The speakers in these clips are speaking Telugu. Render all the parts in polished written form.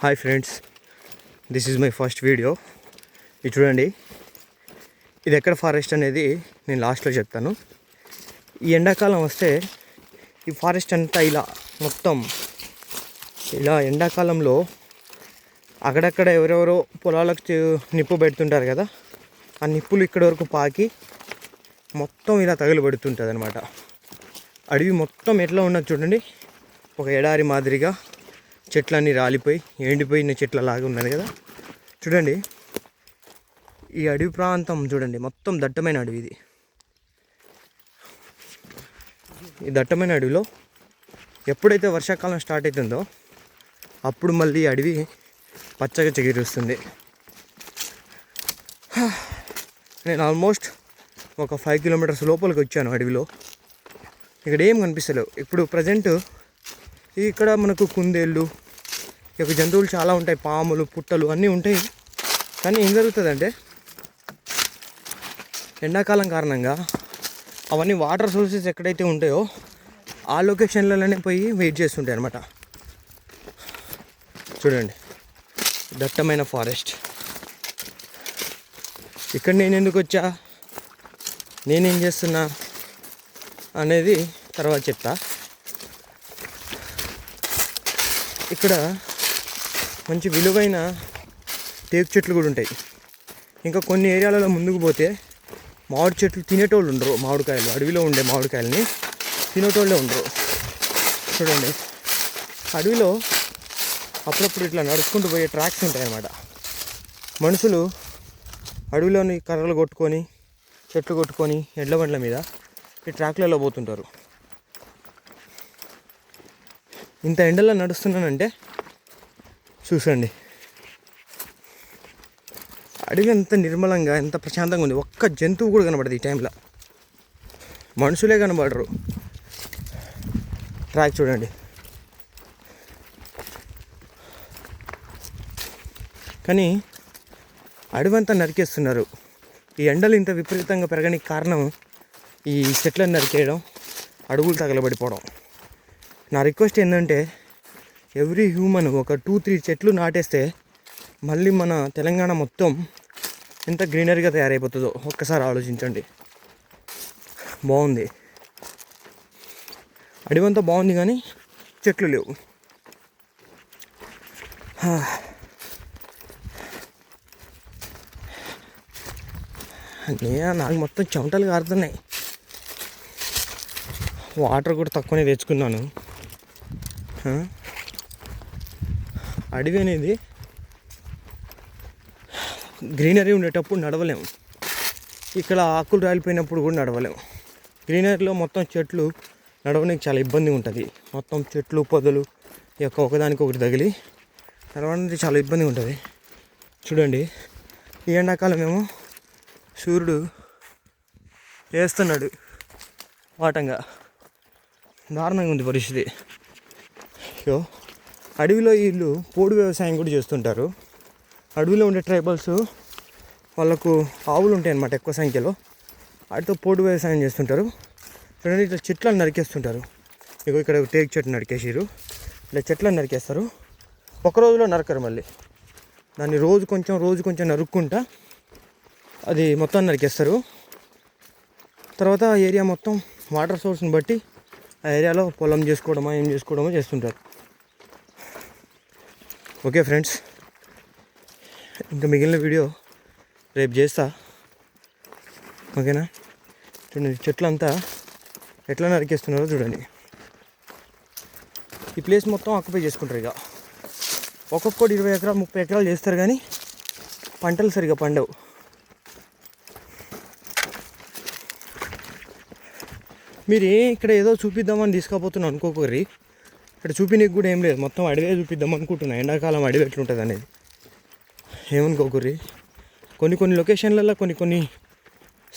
Hi friends, this is my first video. ఇది చూడండి, ఇది ఎక్కడ ఫారెస్ట్ అనేది నేను లాస్ట్లో చెప్తాను. ఈ ఎండాకాలం వస్తే ఈ ఫారెస్ట్ అంతా ఇలా మొత్తం ఇలా ఎండాకాలంలో అక్కడక్కడ ఎవరెవరో పొలాలకు నిప్పు పెడుతుంటారు కదా, ఆ నిప్పులు ఇక్కడి వరకు పాకి మొత్తం ఇలా తగులుబడుతుంటుంది అనమాట. అడవి మొత్తం ఎట్లా ఉన్నది చూడండి, ఒక ఎడారి మాదిరిగా చెట్లన్నీ రాలిపోయి ఎండిపోయిన చెట్లలాగా ఉన్నది కదా. చూడండి, ఈ అడవి ప్రాంతం చూడండి, మొత్తం దట్టమైన అడవి ఇది. ఈ దట్టమైన అడవిలో ఎప్పుడైతే వర్షాకాలం స్టార్ట్ అవుతుందో అప్పుడు మళ్ళీ అడవి పచ్చగా చిగురుస్తుంది. నేను ఆల్మోస్ట్ ఒక 5 కిలోమీటర్స్ లోపలికి వచ్చాను అడవిలో. ఇక్కడ ఏం కనిపిస్తలేవు. ఇప్పుడు ప్రజెంట్ ఇక్కడ మనకు కుందేళ్ళు, ఇక జంతువులు చాలా ఉంటాయి, పాములు, పుట్టలు అన్నీ ఉంటాయి. కానీ ఏం జరుగుతుందంటే ఎండాకాలం కారణంగా అవన్నీ వాటర్ సోర్సెస్ ఎక్కడైతే ఉంటాయో ఆ లొకేషన్లలోనే పోయి వెయిట్ చేస్తుంటాయి అన్నమాట. చూడండి, దట్టమైన ఫారెస్ట్. ఇక్కడ నేను ఎందుకు వచ్చా, నేనేం చేస్తున్నా అనేది తర్వాత చెప్తా. ఇక్కడ మంచి విలువైన టేకు చెట్లు కూడా ఉంటాయి. ఇంకా కొన్ని ఏరియాలలో ముందుకు పోతే మామిడి చెట్లు తినేటోళ్ళు ఉండరు. మామిడికాయలు, అడవిలో ఉండే మామిడికాయలని తినేటోళ్ళే ఉండరు. చూడండి, అడవిలో అప్పుడప్పుడు ఇట్లా నడుచుకుంటూ పోయే ట్రాక్స్ ఉంటాయి అన్నమాట. మనుషులు అడవిలోని కర్రలు కొట్టుకొని, చెట్లు కొట్టుకొని ఎడ్ల బండ్ల మీద ఈ ట్రాక్లలో పోతుంటారు. ఇంత ఎండలో నడుస్తున్నానంటే చూసండి, అడవి ఎంత నిర్మలంగా, ఎంత ప్రశాంతంగా ఉంది. ఒక్క జంతువు కూడా కనబడదు ఈ టైంలో, మనుషులే కనబడరు. ట్రాక్ చూడండి. కానీ అడవి అంతా నరికేస్తున్నారు. ఈ ఎండలు ఇంత విపరీతంగా పెరగడానికి కారణం ఈ చెట్లను నరికేయడం, అడవులు తగలబడిపోవడం. నా రిక్వెస్ట్ ఏంటంటే ఎవ్రీ హ్యూమన్ ఒక 2-3 చెట్లు నాటేస్తే మళ్ళీ మన తెలంగాణ మొత్తం ఎంత గ్రీనరీగా తయారైపోతుందో ఒక్కసారి ఆలోచించండి. బాగుంది, అడవంతా బాగుంది కానీ చెట్లు లేవు. నాకు మొత్తం చెమటలు కారుతున్నాయి. వాటర్ కూడా తక్కువనే తెచ్చుకున్నాను. అడవి అనేది గ్రీనరీ ఉండేటప్పుడు నడవలేము. ఇక్కడ ఆకులు రాలిపోయినప్పుడు కూడా నడవలేము. గ్రీనరీలో మొత్తం చెట్లు నడవడానికి చాలా ఇబ్బంది ఉంటుంది. మొత్తం చెట్లు పొదలు ఒకదానికి ఒకటి తగిలి నడవడానికి చాలా ఇబ్బంది ఉంటుంది. చూడండి, ఈ ఎండాకాలం ఏమో సూర్యుడు వేస్తున్నాడు వాటంగా, దారుణంగా ఉంది పరిస్థితి. సో అడవిలో వీళ్ళు పోడు వ్యవసాయం కూడా చేస్తుంటారు. అడవిలో ఉండే ట్రైబల్స్ వాళ్ళకు ఆవులు ఉంటాయి అన్నమాట ఎక్కువ సంఖ్యలో, వాటితో పోడు వ్యవసాయం చేస్తుంటారు. చూడండి, ఇట్లా చెట్లను నరికేస్తుంటారు. ఇక్కడ టేకు చెట్టు నరికేసారు, ఇలా చెట్లను నరికేస్తారు. ఒక రోజులో నరకరు, మళ్ళీ దాన్ని రోజు కొంచెం నరుక్కుంటా అది మొత్తం నరికేస్తారు. తర్వాత ఏరియా మొత్తం వాటర్ సోర్స్ని బట్టి ఆ ఏరియాలో పొలం చేసుకోవడమో ఏం చేసుకోవడమో చేస్తుంటారు. ఓకే ఫ్రెండ్స్, ఇంకా మిగిలిన వీడియో రేపు చేస్తా, ఓకేనా? చూడండి, చెట్లు అంతా ఎట్లా నరికేస్తున్నారో చూడండి. ఈ ప్లేస్ మొత్తం ఆక్యుపై చేసుకుంటారు. ఇక ఒక్కొక్కటి 20 ఎకరాలు 30 ఎకరాలు చేస్తారు, కానీ పంటలు సరిగా పండవు. మీరు ఇక్కడ ఏదో చూపిద్దామని తీసుకుపోతున్నాను అనుకోకర్రి. ఇక్కడ చూపినీకి కూడా ఏం లేదు, మొత్తం అడవే చూపిద్దాం అనుకుంటున్నా. ఎండాకాలం అడవి ఎట్లుంటుంది అనేది ఏమనుకోకర్రి. కొన్ని లొకేషన్లలో కొన్ని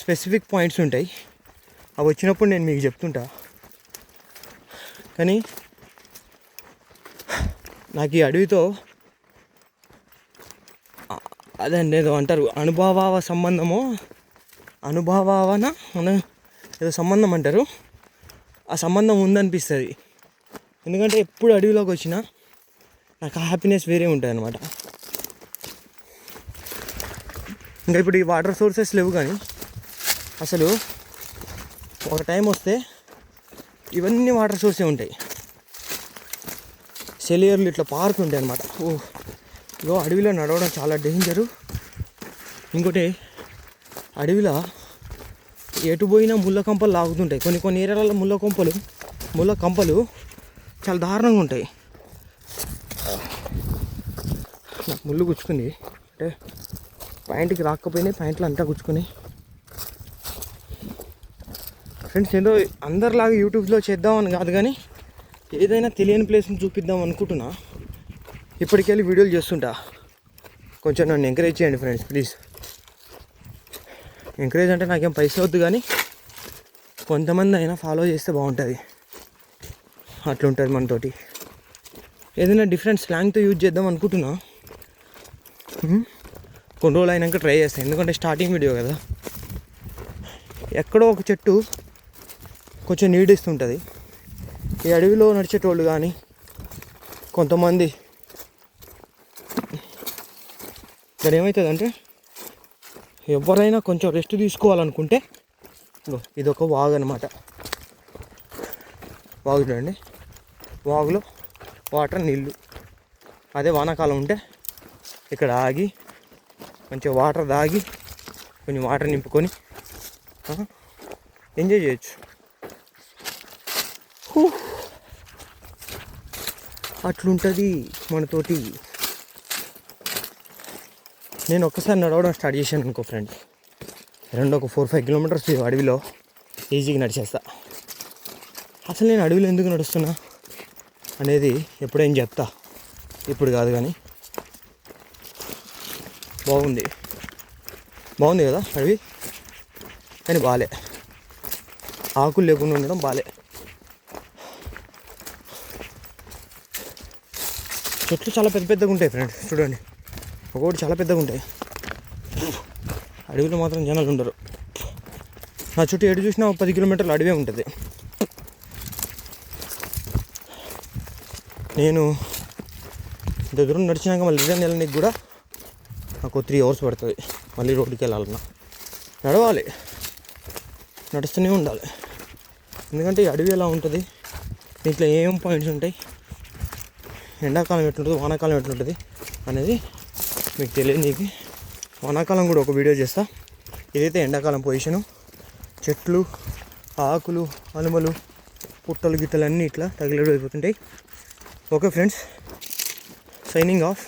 స్పెసిఫిక్ పాయింట్స్ ఉంటాయి, అవి వచ్చినప్పుడు నేను మీకు చెప్తుంటా. కానీ నాకు ఈ అడవితో అదండి ఏదో అంటారు, అనుభవావన ఏదో సంబంధం అంటారు. ఆ సంబంధం ఉందనిపిస్తుంది. ఎందుకంటే ఎప్పుడు అడవిలోకి వచ్చినా నాకు ఆ హ్యాపీనెస్ వేరే ఉంటుంది అనమాట. ఇంకా ఇప్పుడు ఈ వాటర్ సోర్సెస్ లేవు, కానీ అసలు ఒక టైం వస్తే ఇవన్నీ వాటర్ సోర్సే ఉంటాయి. సెలియర్లు ఇట్లా పార్క్ ఉంటాయి అనమాట. ఇగో అడవిలో నడవడం చాలా డేంజరు. ఇంకోటి అడవిలో ఎటు పోయినా ముళ్ళ కంపలు లాగుతుంటాయి. కొన్ని ఏరియాలలో ముళ్ళ కంపలు చాలా దారుణంగా ఉంటాయి. నాకు ముళ్ళు గుచ్చుకుంది, అంటే ప్యాంట్కి రాకపోయినాయి, ప్యాంట్లు అంతా గుచ్చుకుని. ఫ్రెండ్స్ ఏదో అందరిలాగా యూట్యూబ్లో చేద్దామని కాదు, కానీ ఏదైనా తెలియని ప్లేస్ని చూపిద్దాం అనుకుంటున్నా. ఇప్పటికెళ్ళి వీడియోలు చేస్తుంటా. కొంచెం నన్ను ఎంకరేజ్ చేయండి ఫ్రెండ్స్ ప్లీజ్. ఎంకరేజ్ అంటే నాకేం పైసలు వద్దు, కానీ కొంతమంది అయినా ఫాలో చేస్తే బాగుంటుంది. అట్లుంటుంది మనతోటి. ఏదైనా డిఫరెంట్ స్లాంగ్తో యూజ్ చేద్దాం అనుకుంటున్నా. కొన్ని రోజులు అయినాక ట్రై చేస్తాను, ఎందుకంటే స్టార్టింగ్ వీడియో కదా. ఎక్కడో ఒక చెట్టు కొంచెం నీడిస్తుంటుంది. ఈ అడవిలో నడిచేటోళ్ళు కానీ కొంతమంది ఇక్కడ ఏమవుతుందంటే, ఎవరైనా కొంచెం రెస్ట్ తీసుకోవాలనుకుంటే ఇది ఒక వాగు అనమాట. వాగు చూడండి, వాగులో వాటర్ నీళ్ళు. అదే వానాకాలం ఉంటే ఇక్కడ ఆగి మంచిగా వాటర్ తాగి కొంచెం వాటర్ నింపుకొని ఎంజాయ్ చేయొచ్చు. అట్లుంటుంది మనతోటి. నేను ఒక్కసారి నడవడం స్టార్ట్ చేశాను అనుకో ఫ్రెండ్, ఒక 4-5 కిలోమీటర్స్ అడవిలో ఈజీగా నడిచేస్తా. అసలు నేను అడవిలో ఎందుకు నడుస్తున్నా అనేది ఎప్పుడైనా చెప్తా, ఇప్పుడు కాదు. కానీ బాగుంది కదా అడవి, కానీ బాలే. ఆకులు లేకుండా ఉండడం బాలే. చెట్లు చాలా పెద్దగా ఉంటాయి ఫ్రెండ్స్, చూడండి ఒకటి చాలా పెద్దగా ఉంటాయి. అడవిలో మాత్రం జనాలు ఉండరు. నా చుట్టూ ఎటు చూసినా 10 కిలోమీటర్లు అడవే ఉంటుంది. నేను ఇంత దూరం నడిచినాక మళ్ళీ రిటర్న్ వెళ్ళడానికి కూడా నాకు 3 hours పడుతుంది. మళ్ళీ రోడ్డుకి వెళ్ళాలన్నా నడవాలి, నడుస్తూనే ఉండాలి. ఎందుకంటే ఈ అడవి ఎలా ఉంటుంది, దీంట్లో ఏం పాయింట్స్ ఉంటాయి, ఎండాకాలం ఎట్లుంటుంది, వానాకాలం ఎట్లుంటుంది అనేది మీకు తెలియదు. నీకు వానాకాలం కూడా ఒక వీడియో చేస్తా. ఇదైతే ఎండాకాలం పొజిషను. చెట్లు, ఆకులు, అనుమలు, పుట్టలు గిట్టలు అన్నీ ఇట్లా తగిలేడు అయిపోతుంటాయి. Okay friends, signing of.